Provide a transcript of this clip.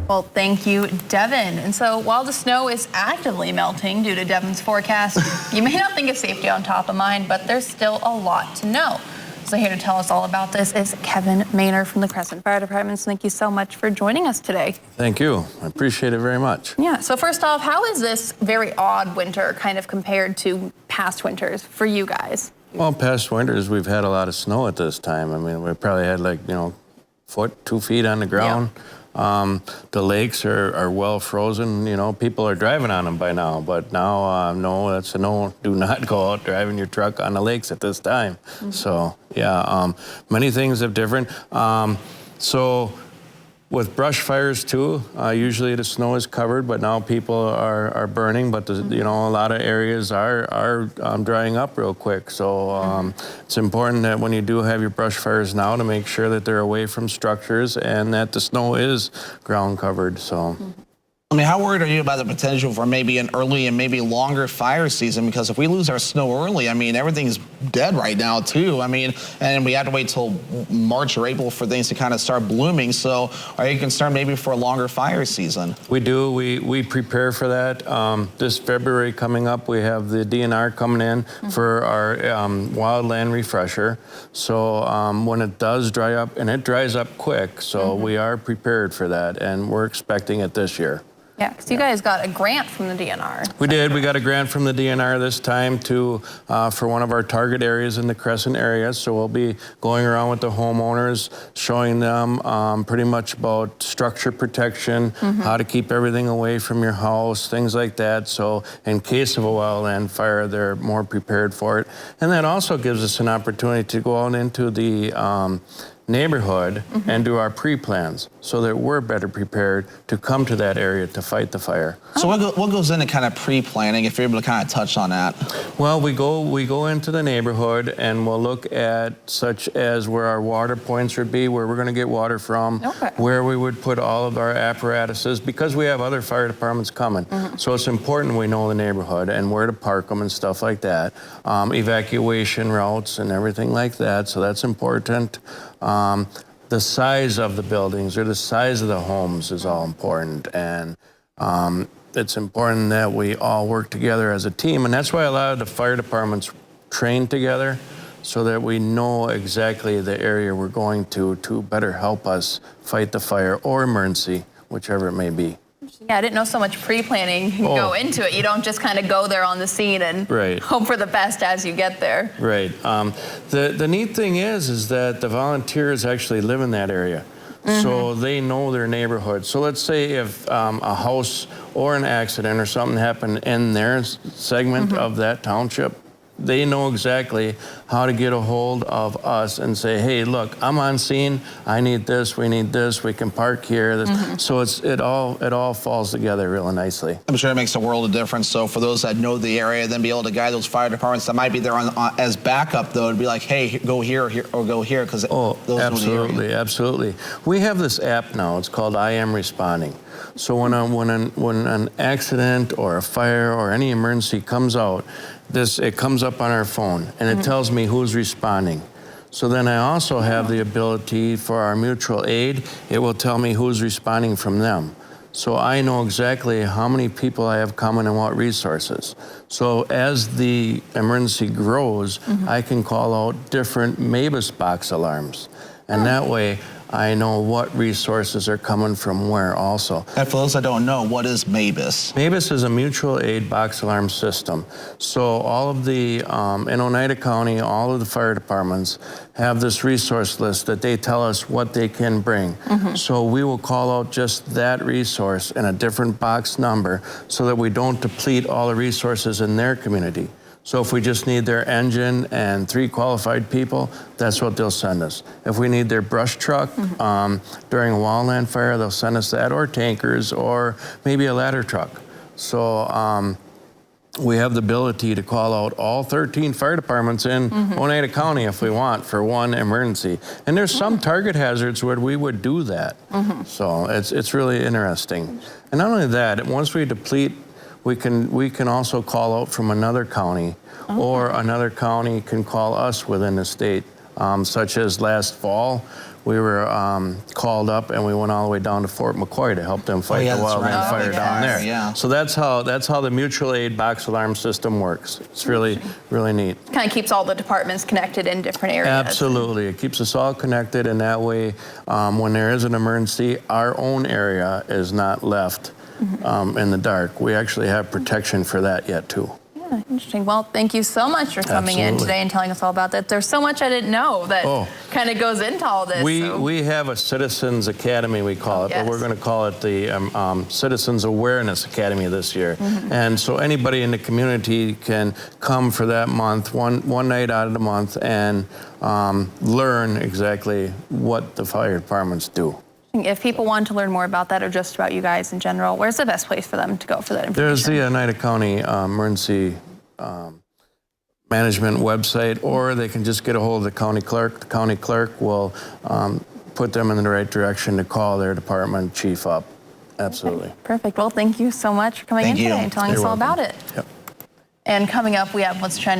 Well, thank you, Devin. And so while the snow is actively melting due to Devin's forecast, you may not think of safety on top of mind, but there's still a lot to know. So here to tell us all about this is Kevin Maynard from the Crescent Fire Department. So thank you so much for joining us today. Thank you. I appreciate it very much. Yeah, so first off, how is this very odd winter kind of compared to past winters for you guys? Well, past winters, we've had a lot of snow at this time. I mean, we probably had like, foot, 2 feet on the ground. Yeah. The lakes are well frozen. People are driving on them by now. But now, no, that's a no. Do not go out driving your truck on the lakes at this time. Mm-hmm. So, yeah, many things have different. So with brush fires too, usually the snow is covered, but now people are burning. But a lot of areas are drying up real quick. So it's important that when you do have your brush fires now, to make sure that they're away from structures and that the snow is ground covered. So. I mean, how worried are you about the potential for maybe an early and maybe longer fire season? Because if we lose our snow early, I mean, everything's dead right now, too. I mean, and we have to wait till March or April for things to kind of start blooming. So are you concerned maybe for a longer fire season? We do. We prepare for that. This February coming up, we have the DNR coming in for our wildland refresher. So when it does dry up, and it dries up quick, so we are prepared for that, and we're expecting it this year. Yeah, because you guys got a grant from the DNR. We did. We got a grant from the DNR this time for one of our target areas in the Crescent area. So we'll be going around with the homeowners, showing them pretty much about structure protection, how to keep everything away from your house, things like that. So in case of a wildland fire, they're more prepared for it. And that also gives us an opportunity to go out into the neighborhood and do our pre-plans so that we're better prepared to come to that area to fight the fire. So what goes into kind of pre-planning, if you're able to kind of touch on that? Well, we go into the neighborhood and we'll look at such as where our water points would be, where we're going to get water from, where we would put all of our apparatuses, because we have other fire departments coming. So it's important we know the neighborhood and where to park them and stuff like that. Evacuation routes and everything like that, so that's important. The size of the buildings or the size of the homes is all important, and it's important that we all work together as a team, and that's why a lot of the fire departments train together so that we know exactly the area we're going to better help us fight the fire or emergency, whichever it may be. Yeah, I didn't know so much pre-planning can go into it. You don't just kind of go there on the scene and hope for the best as you get there. Right. The neat thing is that the volunteers actually live in that area. So they know their neighborhood. So let's say if a house or an accident or something happened in their segment of that township, they know exactly how to get a hold of us and say, hey, look, I'm on scene. I need this. We need this. We can park here. So it all falls together really nicely. I'm sure it makes a world of difference. So for those that know the area, then be able to guide those fire departments that might be there as backup, though, to be like, hey, go here or go here, because those absolutely, absolutely. We have this app now. It's called I Am Responding. So when an accident or a fire or any emergency comes out, it comes up on our phone and it tells me who's responding. So then I also have the ability for our mutual aid. It will tell me who's responding from them. So I know exactly how many people I have coming and what resources. So as the emergency grows, I can call out different MABUS box alarms. And that way, I know what resources are coming from where also. And for those that don't know, what is MABUS? MABUS is a mutual aid box alarm system. So all of the, in Oneida County, all of the fire departments have this resource list that they tell us what they can bring. So we will call out just that resource in a different box number so that we don't deplete all the resources in their community. So if we just need their engine and 3 qualified people, that's what they'll send us. If we need their brush truck during a wildland fire, they'll send us that, or tankers, or maybe a ladder truck. So we have the ability to call out all 13 fire departments in Oneida County if we want for one emergency. And there's some target hazards where we would do that. So it's really interesting. And not only that, once we deplete, we can also call out from another county, or another county can call us within the state, such as last fall. we were called up and we went all the way down to Fort McCoy to help them fight yeah, the that's wildland right. fire down there. Yeah. So that's how the mutual aid box alarm system works. It's really, really neat. Kind of keeps all the departments connected in different areas. Absolutely. It keeps us all connected, and that way, when there is an emergency, our own area is not left in the dark. We actually have protection for that yet, too. Yeah, interesting. Well, thank you so much for coming in today and telling us all about that. There's so much I didn't know that kind of goes into all this. We have a Citizens Academy, we call it, but we're going to call it the Citizens Awareness Academy this year. And so anybody in the community can come for that month, one night out of the month, and learn exactly what the fire departments do. If people want to learn more about that or just about you guys in general, where's the best place for them to go for that information? There's the Oneida County Emergency Management website, or they can just get a hold of the county clerk. The county clerk will put them in the right direction to call their department chief up. Absolutely. Perfect. Well, thank you so much for coming in today and telling us all about it. Yep. And coming up, we have What's Trending.